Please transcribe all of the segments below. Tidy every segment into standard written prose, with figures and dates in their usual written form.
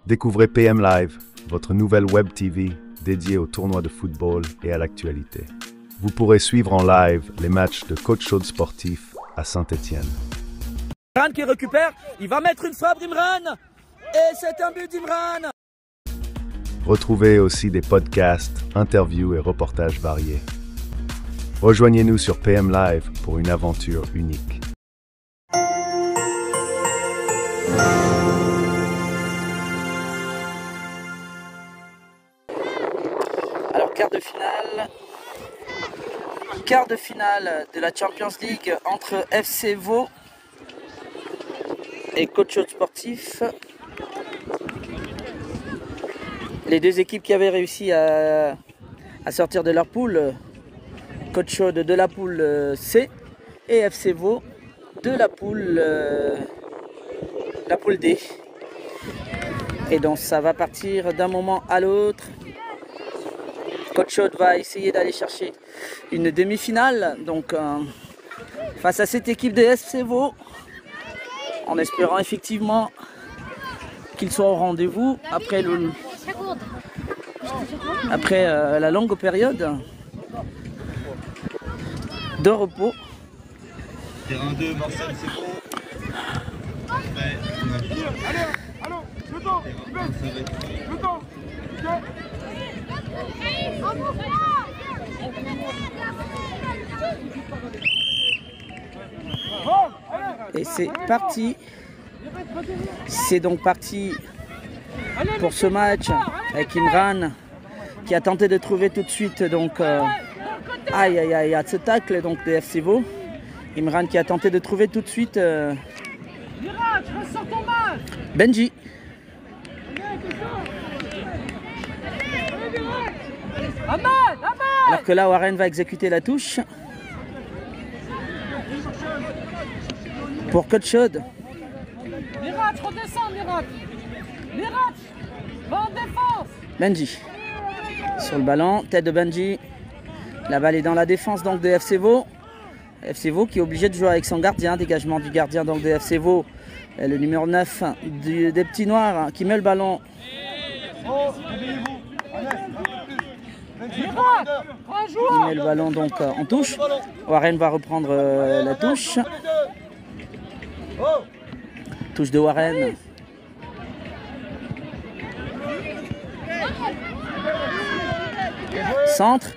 Découvrez PM Live, votre nouvelle web TV dédiée aux tournois de football et à l'actualité. Vous pourrez suivre en live les matchs de Coach Chaude Sportif à Saint-Étienne. Imran qui récupère, il va mettre une frappe d'Imran et c'est un but d'Imran. Retrouvez aussi des podcasts, interviews et reportages variés. Rejoignez-nous sur PM Live pour une aventure unique. Alors quart de finale de la Champions League entre FC Vaud et Coach Chaude Sportif. Les deux équipes qui avaient réussi à sortir de leur poule, Coach Chaude de la poule C et FC Vaud de la poule D. Et donc ça va partir d'un moment à l'autre. Coach Chaude va essayer d'aller chercher une demi-finale donc face à cette équipe de FC Vaud, en espérant effectivement qu'ils soient au rendez-vous après la longue période de repos. Terrain 2, Marcel, c'est bon. Après, on a le temps. Allô, le temps, le temps. Et c'est parti. C'est donc parti pour ce match avec Imran qui a tenté de trouver tout de suite donc à ce tacle donc de FC Vaud. Imran qui a tenté de trouver tout de suite Benji. Alors que là Warren va exécuter la touche pour Coach Chaude. Mirach, redescends, Mirach. Mirach, va en défense. Benji sur le ballon, tête de Benji. La balle est dans la défense donc de FC Vaud. FC Vaud qui est obligé de jouer avec son gardien, dégagement du gardien donc de FC Vaud, le numéro 9 des petits noirs qui met le ballon. Il met le ballon donc en touche. Warren va reprendre la touche. Touche de Warren. Centre.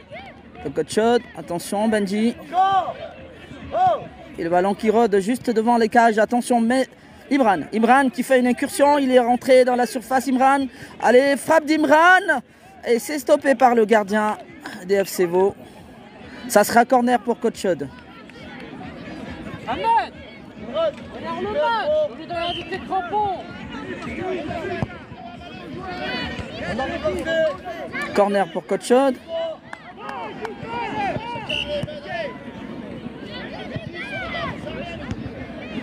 Le Coach Chaude. Attention Benji. Et le ballon qui rôde juste devant les cages. Attention, mais Imran qui fait une incursion. Il est rentré dans la surface. Imran. Allez, frappe d'Imran. Et c'est stoppé par le gardien des FC Vaud. Ça sera corner pour Coach Chaude. Ahmed, regarde le match au lieu de l'inviter de crampons. Corner pour Coach Chaude.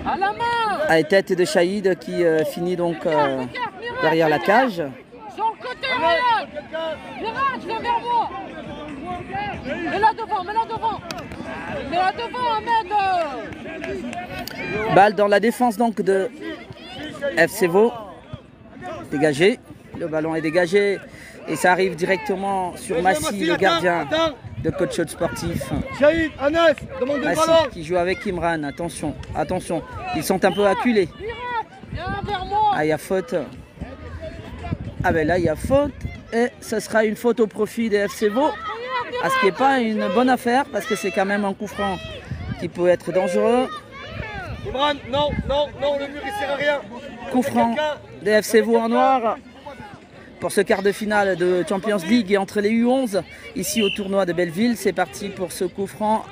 À la main. À tête de Shahid qui finit donc derrière la cage. Sur le côté, Ryan. Mirach, viens vers moi. Mets-la devant, mets-la devant. Mets-la devant, Ahmed. Balle dans la défense donc de FC Vaud. Dégagé. Le ballon est dégagé. Et ça arrive directement sur Massi, le gardien de Coach Chaude Sportif. Massi qui joue avec Imran. Attention, attention. Ils sont un peu acculés. Ah, il y a faute. Ah ben là, il y a faute. Et ce sera une faute au profit des FC Vaud. À ce qui n'est pas une bonne affaire parce que c'est quand même un coup franc qui peut être dangereux. Imran, non, le mur il sert à rien. Coup franc des FC Vaud en noir pour ce quart de finale de Champions League et entre les U11 ici au tournoi de Belleville. C'est parti pour ce coup franc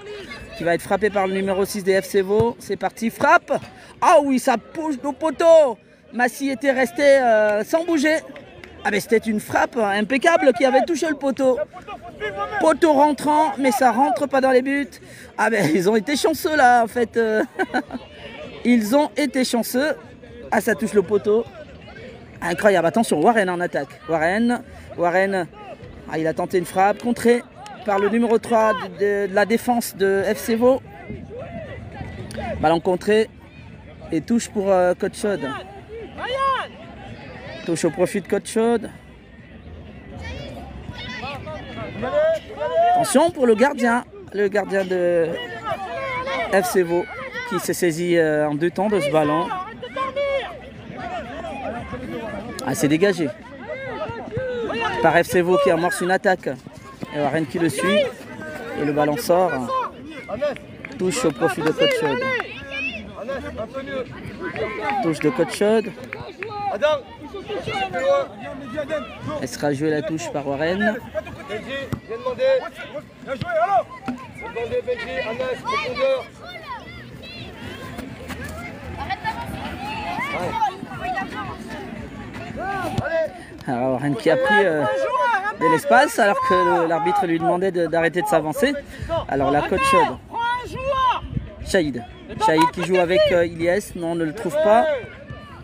qui va être frappé par le numéro 6 des FC Vaud. C'est parti, frappe. Ah oui, ça pousse au poteau. Massi était resté sans bouger. Ah mais c'était une frappe impeccable qui avait touché le poteau. Poteau rentrant, mais ça rentre pas dans les buts. Ah ben ils ont été chanceux là en fait. Ils ont été chanceux. Ah ça touche le poteau. Incroyable, attention, Warren en attaque. Warren, ah, il a tenté une frappe, contrée par le numéro 3 de la défense de FC Vaud. Ballon contré et touche pour Coach Chaude. Touche au profit de Coach Chaude. Attention pour le gardien de FC Vaud qui s'est saisi en 2 temps de ce ballon. Ah, c'est dégagé par FC Vaud qui amorce une attaque. Et Warren qui le suit et le ballon sort. Touche au profit de Coach Chaude. Touche de Coach Chaude. Elle sera jouée la touche par Warren. Alors Warren qui a pris de l'espace alors que l'arbitre lui demandait d'arrêter de s'avancer. Alors la Coach Chaude. Shahid qui joue avec Ilyes. Non, on ne le trouve pas.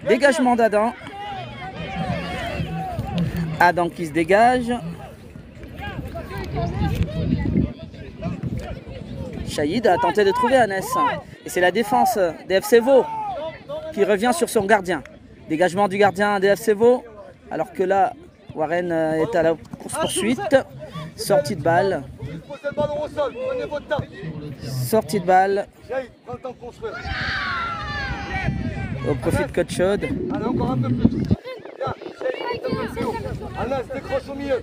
Dégagement d'Adam. Adam qui se dégage. Shahid a tenté de trouver Hannes. Et c'est la défense des FC Vaud qui revient sur son gardien. Dégagement du gardien des FC Vaud. Alors que là, Warren est à la course-poursuite. Sortie de balle. Sortie de balle. Au profit de Coach Chaude. Allez, encore un peu plus. Anas, décroche au milieu.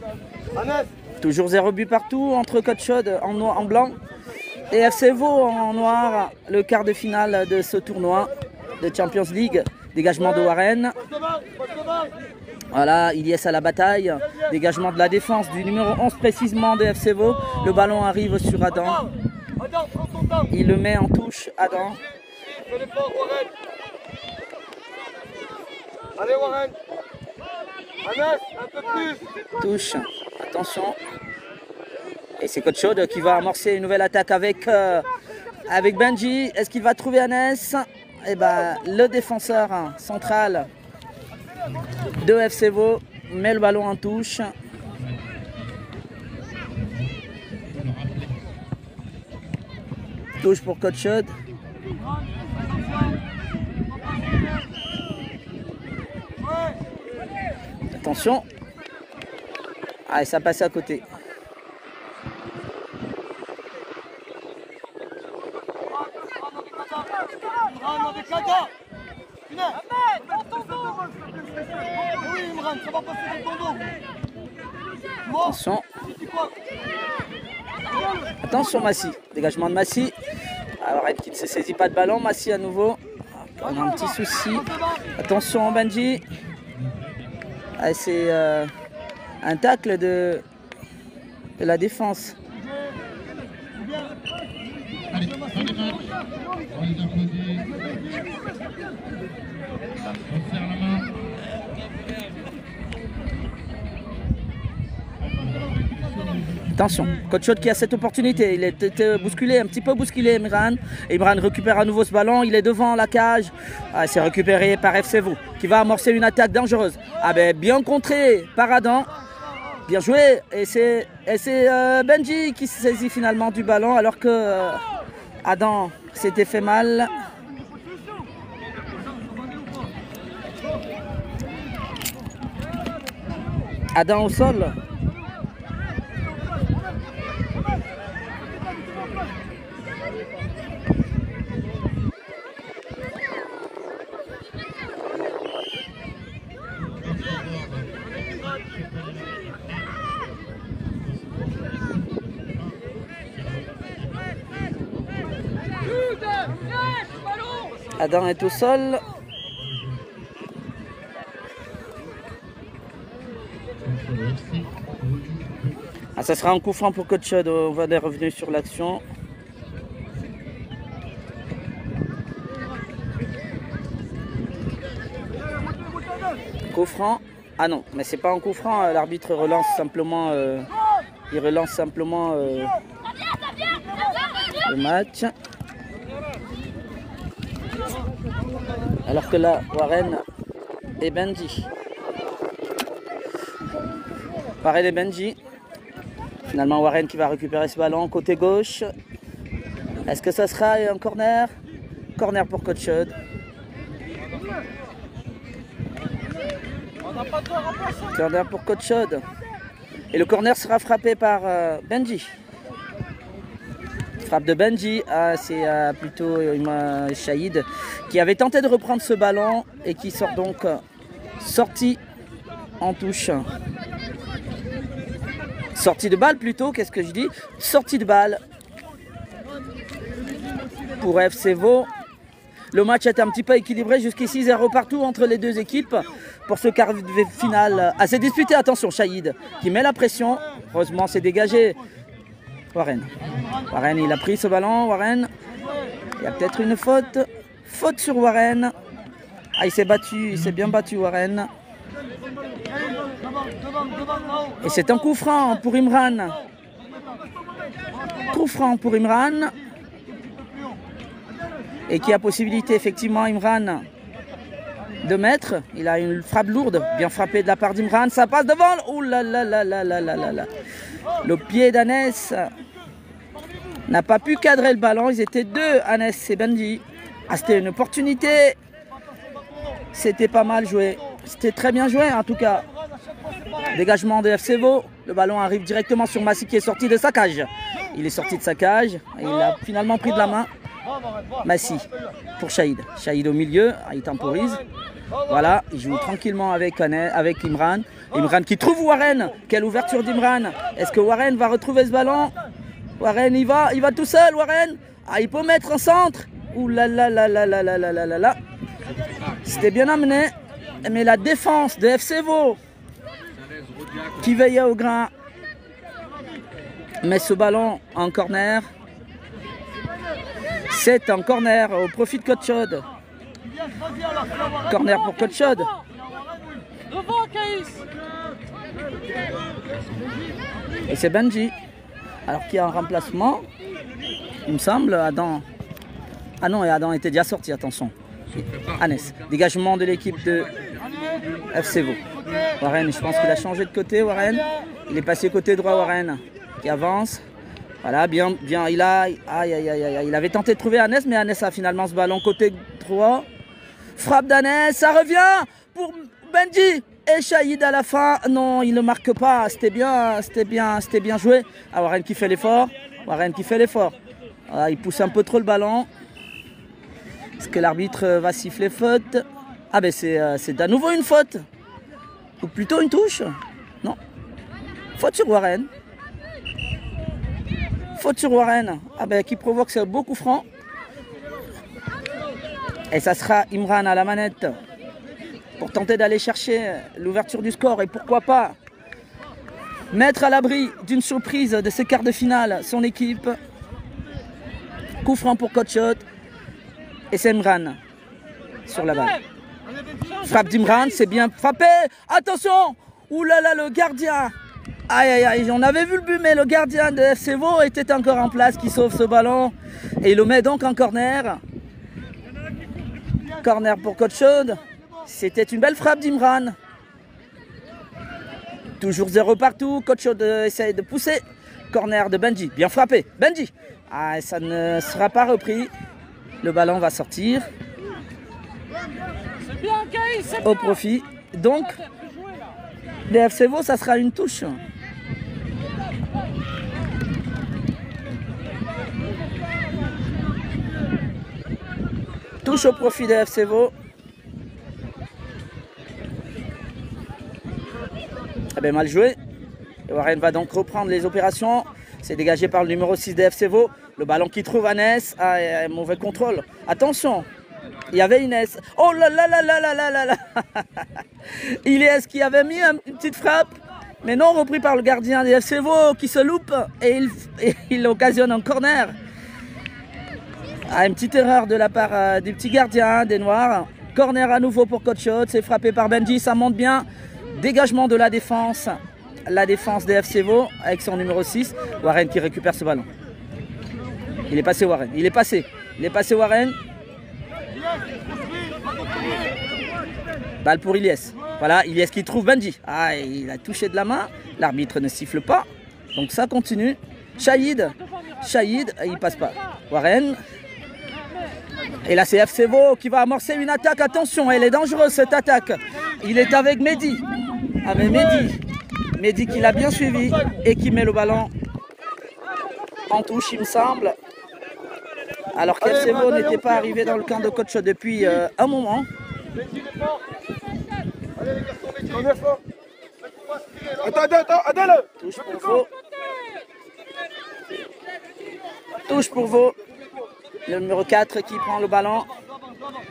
Anas. Toujours 0 but partout entre Coach Chaude en blanc et FC Vaud en noir. Le quart de finale de ce tournoi de Champions League. Dégagement de Warren. Voilà, Ilyes à la bataille. Dégagement de la défense du numéro 11 précisément de FC Vaud. Le ballon arrive sur Adam. Il le met en touche, Adam. Allez Warren. Anas, un peu plus. Touche, attention. Et c'est Coach Chaude qui va amorcer une nouvelle attaque avec Benji. Est-ce qu'il va trouver Hannes? Eh ben, le défenseur central de FC Vaud met le ballon en touche. Touche pour Coach Chaude. Attention. Ah, ça passe à côté. Attention. Attention Massy. Dégagement de Massy. Alors qui ne se saisit pas de ballon. Massy à nouveau. On a un petit souci. Attention Benji. Ah, c'est un tacle de la défense. Allez, fin des matchs. On les applaudit. On serre la main. Attention, Coach Chaude qui a cette opportunité. Il est bousculé, un petit peu bousculé, Imran. Imran récupère à nouveau ce ballon. Il est devant la cage. Ah, c'est récupéré par FC Vaud qui va amorcer une attaque dangereuse. Ah ben, bien contré par Adam. Bien joué. Et c'est Benji qui se saisit finalement du ballon alors que Adam s'était fait mal. Adam au sol. Adam est au sol. Ah, ça sera un coup franc pour Coach Chaude. On va être revenu sur l'action. Coup franc. Ah non, mais c'est pas un coup franc. L'arbitre relance simplement. Il relance simplement le match. Alors que là, Warren et Benji. Warren et Benji. Finalement, Warren qui va récupérer ce ballon côté gauche. Est-ce que ça sera un corner? corner pour Coach Chaude. Corner pour Coach Chaude. Et le corner sera frappé par Benji. Frappe de Benji, c'est plutôt Shahid qui avait tenté de reprendre ce ballon et qui sort donc sorti en touche. Sortie de balle plutôt, qu'est-ce que je dis? Sortie de balle pour FC Vaud. Le match est un petit peu équilibré jusqu'ici, 0 partout entre les deux équipes pour ce quart de finale assez disputé. Attention, Shahid qui met la pression. Heureusement, c'est dégagé. Warren, il a pris ce ballon. Warren, il y a peut-être une faute. Faute sur Warren. Ah, il s'est battu, il s'est bien battu, Warren. Et c'est un coup franc pour Imran. Coup franc pour Imran. Et qui a possibilité, effectivement, Imran, de mettre. Il a une frappe lourde, bien frappée de la part d'Imran. Ça passe devant. Ouh là là là là là là là là. Le pied d'Anes n'a pas pu cadrer le ballon. Ils étaient deux, Anes et Benji. Ah, c'était une opportunité. C'était pas mal joué. C'était très bien joué en tout cas. Dégagement de FC Vaud. Le ballon arrive directement sur Massi qui est sorti de sa cage. Il est sorti de sa cage. Et il a finalement pris de la main. Massi pour Shahid. Shahid au milieu. Il temporise. Voilà. Il joue tranquillement avec Imran. Imran qui trouve Warren. Quelle ouverture d'Imran. Est-ce que Warren va retrouver ce ballon? Warren il va tout seul. Warren. Ah, il peut mettre en centre. Ouh là là là là là là là là là. C'était bien amené. Mais la défense de FC Vaud qui veillait au grain met ce ballon en corner. C'est un corner au profit de Coach Chaude. Corner pour Coach Chaude. Et c'est Benji. Alors qu'il y a un remplacement. Il me semble, Adam. Ah non, et Adam était déjà sorti, attention. Anes. Dégagement de l'équipe de FC Vaud. Warren, je pense qu'il a changé de côté, Warren. Il est passé côté droit, Warren, qui avance. Voilà, bien, il avait tenté de trouver Anes, mais Anes a finalement ce ballon côté droit. Frappe d'Anes, ça revient pour Benji. Et Shahid à la fin, non, il ne marque pas. C'était bien joué. Ah, Warren qui fait l'effort. Voilà, il pousse un peu trop le ballon. Est-ce que l'arbitre va siffler faute? Ah ben c'est à nouveau une faute. Ou plutôt une touche. Non. Faute sur Warren. Ah ben qui provoque ce beau coup franc. Et ça sera Imran à la manette pour tenter d'aller chercher l'ouverture du score. Et pourquoi pas mettre à l'abri d'une surprise de ce quart de finale son équipe. Coup franc pour Coach Chaude. Et c'est Imran sur la balle. Frappe d'Imran, c'est bien frappé. Attention. Ouh là là, le gardien. Aïe aïe aïe, on avait vu le but, mais le gardien de FC Vaud était encore en place qui sauve ce ballon. Et il le met donc en corner. Corner pour Coach Chaude. C'était une belle frappe d'Imran. Toujours 0 partout. Coach Chaude essaye de pousser. Corner de Benji. Bien frappé. Benji. Ah, ça ne sera pas repris. Le ballon va sortir. Au profit. Donc, des FC Vaud, ça sera une touche. Touche au profit des FC Vaud. Eh bien, mal joué. Et Warren va donc reprendre les opérations. C'est dégagé par le numéro 6 des FC Vaud. Le ballon qui trouve Anes. Ah, mauvais contrôle. Attention. Il y avait Inès. Oh là là là là là là là là. Ilyes qui avait mis une petite frappe. Mais non repris par le gardien des FC Vaud qui se loupe. Et il occasionne un corner. Ah, une petite erreur de la part du petit gardien des Noirs. Corner à nouveau pour Coach Chaude. C'est frappé par Benji. Ça monte bien. Dégagement de la défense. La défense des FC Vaud avec son numéro 6. Warren qui récupère ce ballon. Il est passé Warren. Il est passé Warren. Balle pour Ilyes. Voilà, Ilyes qui trouve Benji. Ah, il a touché de la main. L'arbitre ne siffle pas. Donc ça continue. Shahid, il passe pas. Warren. Et là c'est FC Vaud qui va amorcer une attaque. Attention, elle est dangereuse cette attaque. Il est avec Mehdi. Avec Mehdi. Mehdi qui l'a bien suivi et qui met le ballon en touche il me semble. Alors qu'FC Vaud n'était pas arrivé dans le camp de coach depuis un moment. Touche pour Vaud. Touche pour Vaud. Le numéro 4 qui prend le ballon.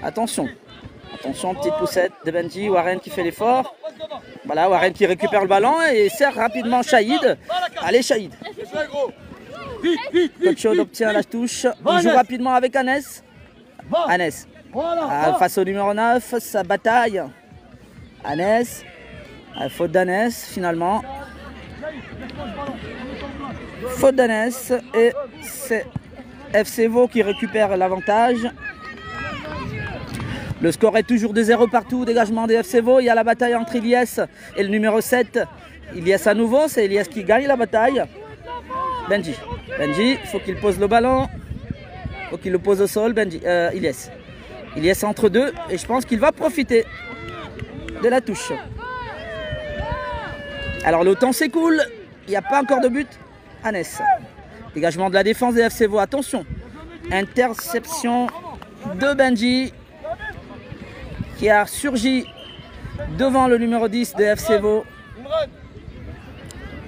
Attention. Attention, petite poussette de Benji. Warren qui fait l'effort. Voilà, Warren qui récupère le ballon et sert rapidement Shahid. Allez, Shahid. Coach Chaude obtient la touche. Il joue rapidement avec Anes. Anes. Face au numéro 9, sa bataille. Anes. Faute d'Anes finalement. Faute d'Anes. Et c'est FC Vaud qui récupère l'avantage. Le score est toujours de 0 partout. Dégagement des FC Vaud. Il y a la bataille entre Ilyes et le numéro 7. Ilyes à nouveau. C'est Ilyes qui gagne la bataille. Benji. Benji, il faut qu'il pose le ballon. Il faut qu'il le pose au sol. Benji. Ilyes. Ilyes entre deux. Et je pense qu'il va profiter de la touche. Alors le temps s'écoule. Il n'y a pas encore de but. Anes. Dégagement de la défense des FC Vaud. Attention. Interception de Benji qui a surgi devant le numéro 10 de FC Vaud.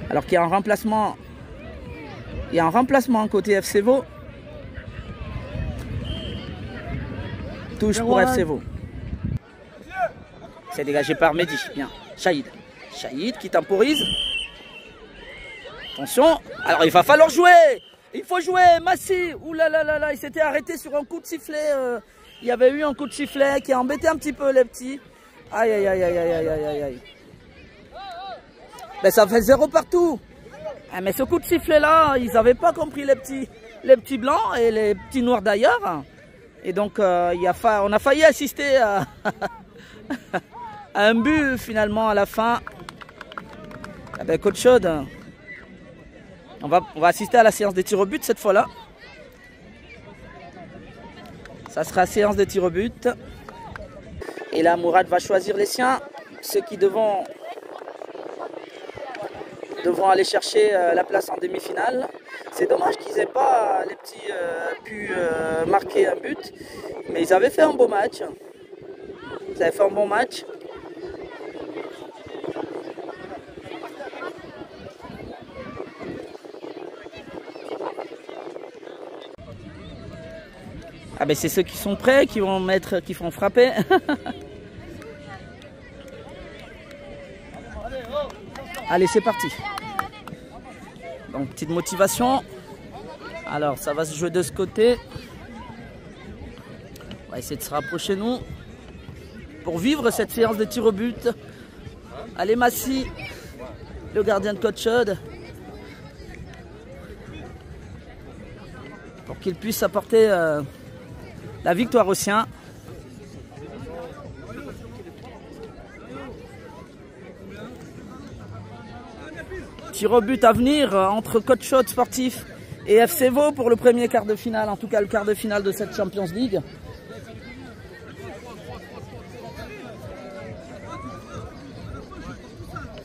Alors qu'il y a un remplacement. Il y a un remplacement côté FC Vaud. Touche pour FC Vaud. C'est dégagé par Mehdi. Bien. Shahid. Shahid qui temporise. Attention. Alors il va falloir jouer. Il faut jouer. Massi. Ouh là là là là. Il s'était arrêté sur un coup de sifflet. Il y avait eu un coup de sifflet qui a embêté un petit peu les petits. Aïe aïe aïe aïe aïe aïe aïe aïe. Ben ça fait 0 partout. Ah, mais ce coup de sifflet là, ils n'avaient pas compris les petits blancs et les petits noirs d'ailleurs. Et donc on a failli assister à, à un but finalement à la fin. Ah ben, coach Chaude, on va assister à la séance des tirs au but cette fois-là. Ça sera séance des tirs au but. Et là, Mourad va choisir les siens. Ceux qui devront aller chercher la place en demi-finale. C'est dommage qu'ils n'aient pas, les petits, pu marquer un but. Mais ils avaient fait un beau match. Ils avaient fait un bon match. Ah ben c'est ceux qui sont prêts, qui font frapper. Allez, c'est parti. Donc petite motivation. Alors ça va se jouer de ce côté. On va essayer de se rapprocher nous pour vivre cette séance de tir au but. Allez Massi, le gardien de coach Chaude, pour qu'il puisse apporter la victoire aux siens. Tir au but à venir entre coach Chaude sportif et FC Vaud pour le premier quart de finale, en tout cas le quart de finale de cette Champions League.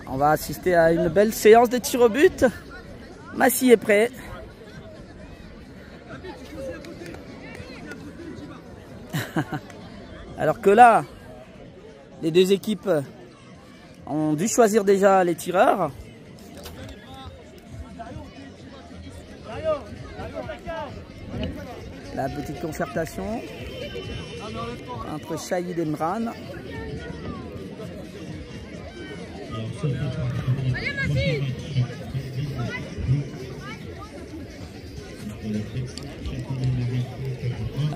On va assister à une belle séance de tir au but. Massi est prêt. Alors que là, les deux équipes ont dû choisir déjà les tireurs. La petite concertation entre Shahid et Imran.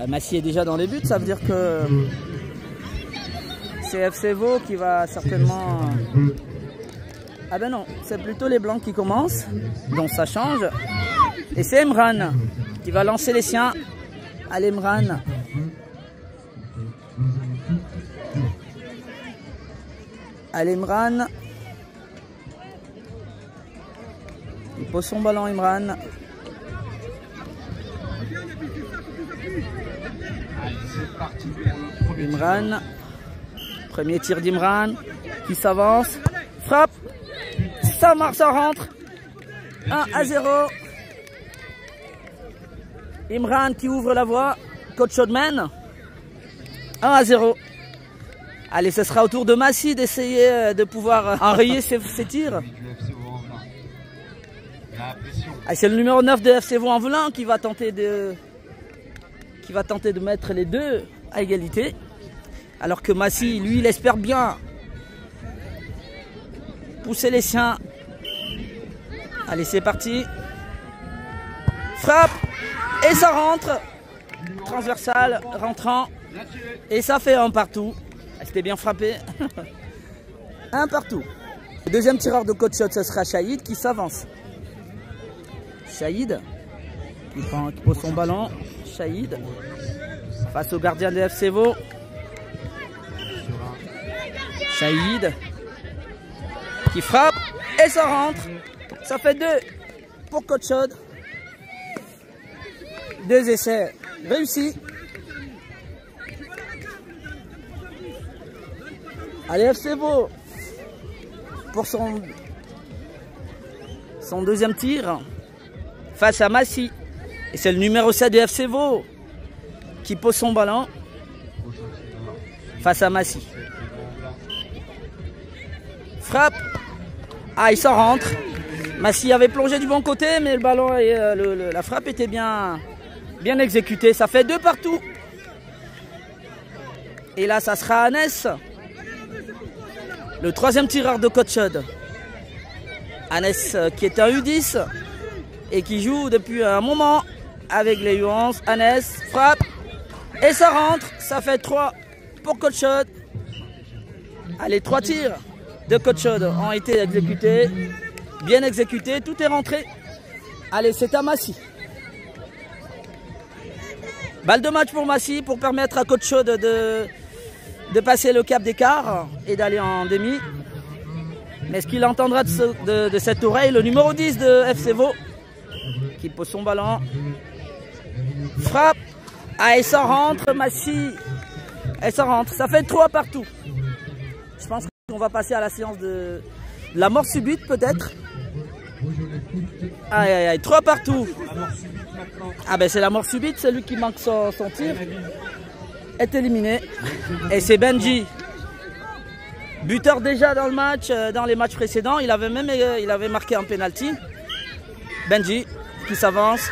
Massi est déjà dans les buts, ça veut dire que c'est FC Vaud qui va certainement... Ah ben non, c'est plutôt les blancs qui commencent, donc ça change. Et c'est Imran qui va lancer les siens. Allez Imran. Allez Imran. Il pose son ballon Imran. Allez, c'est parti pour le premier Imran. Premier tir d'Imran qui s'avance. Frappe. Ça marche, ça rentre. 1-0. Imran qui ouvre la voie. Coach Odman. 1-0. Allez, ce sera au tour de Massy d'essayer de pouvoir enrayer ses tirs. C'est le numéro 9 de FC Vaux-en-Velin qui va tenter de mettre les deux à égalité. Alors que Massy, lui, il espère bien pousser les siens. Allez, c'est parti. Frappe. Et ça rentre. Transversal, rentrant. Et ça fait un partout. C'était bien frappé. Un partout. Le deuxième tireur de coach shot, ce sera Shahid qui s'avance. Shahid qui pose son ballon. Shahid face au gardien de FC Vaux. Shahid qui frappe et ça rentre. Ça fait 2 pour coach shot. 2 essais réussis. Allez, FC Vaux pour son deuxième tir face à Massy. Et c'est le numéro 7 de FC Vaux qui pose son ballon face à Massy. Frappe. Ah, il s'en rentre. Massy avait plongé du bon côté, mais le ballon et la frappe était bien exécutée. Ça fait 2 partout. Et là, ça sera Anes. Le troisième tireur de coach shot. Anes qui est un U10 et qui joue depuis un moment avec les U11. Anes frappe et ça rentre. Ça fait 3 pour coach shot. Allez, 3 tirs de coach shot ont été exécutés. Bien exécutés. Tout est rentré. Allez, c'est à Massy. Balle de match pour Massy pour permettre à coach shot de passer le cap d'écart et d'aller en demi. Mais est-ce qu'il entendra de cette oreille le numéro 10 de FC Vaux qui pose son ballon. Frappe. Ah, et ça rentre, Massy. Et ça rentre. Ça fait 3 partout. Je pense qu'on va passer à la séance de la mort subite peut-être. Aïe aïe aïe, 3 partout. Ah ben c'est la mort subite, celui qui manque son tir est éliminé. Et c'est Benji, buteur déjà dans le match, dans les matchs précédents. Il avait marqué un penalty. Benji qui s'avance.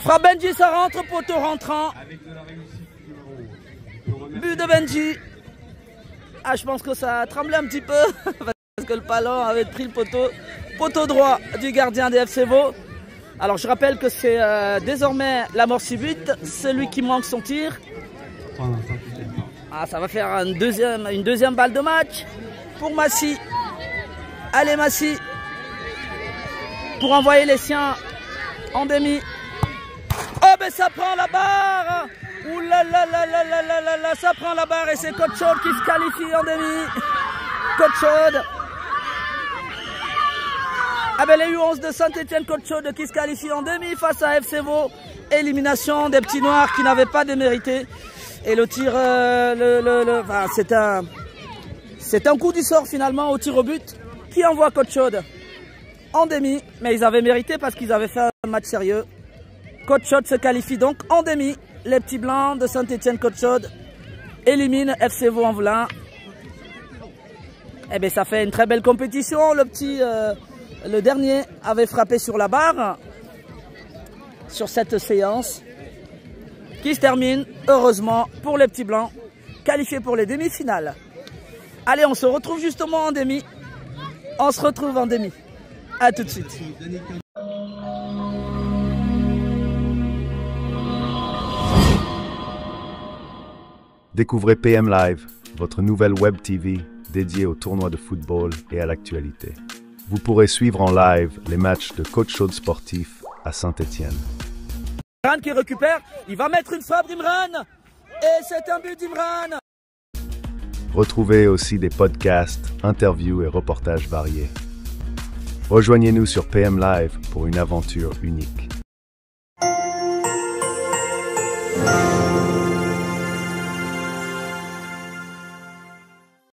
Frappe Benji, ça rentre, poteau rentrant. But de Benji. Ah, je pense que ça a tremblé un petit peu parce que le ballon avait pris le poteau droit du gardien des FC Vaux. Alors je rappelle que c'est désormais la mort subite, celui qui manque son tir. Ah, ça va faire une deuxième balle de match pour Massy. Allez Massy, pour envoyer les siens en demi. Oh ben ça prend la barre. Ouh là là là là là là là là, ça prend la barre et c'est Coach Chaude qui se qualifie en demi. Coach Chaude. Ah ben les U11 de Saint-Etienne, Coach Chaude qui se qualifie en demi face à FC Vaux. Élimination des petits noirs qui n'avaient pas démérité. Et le tir, enfin, c'est un coup du sort finalement au tir au but qui envoie Coach Chaude en demi. Mais ils avaient mérité parce qu'ils avaient fait un match sérieux. Coach Chaude se qualifie donc en demi. Les petits blancs de Saint-Etienne, Coach Chaude éliminent FC Vaux-en-Velin. Eh bien, ça fait une très belle compétition. Le dernier avait frappé sur la barre sur cette séance qui se termine heureusement pour les petits blancs qualifiés pour les demi-finales. Allez, on se retrouve justement en demi. On se retrouve en demi. À tout de suite. Découvrez PM Live, votre nouvelle web TV dédiée aux tournois de football et à l'actualité. Vous pourrez suivre en live les matchs de Coach Chaude sportif à Saint-Etienne. Imran qui récupère, il va mettre une frappe d'Imran et c'est un but d'Imran. Retrouvez aussi des podcasts, interviews et reportages variés. Rejoignez-nous sur PM Live pour une aventure unique.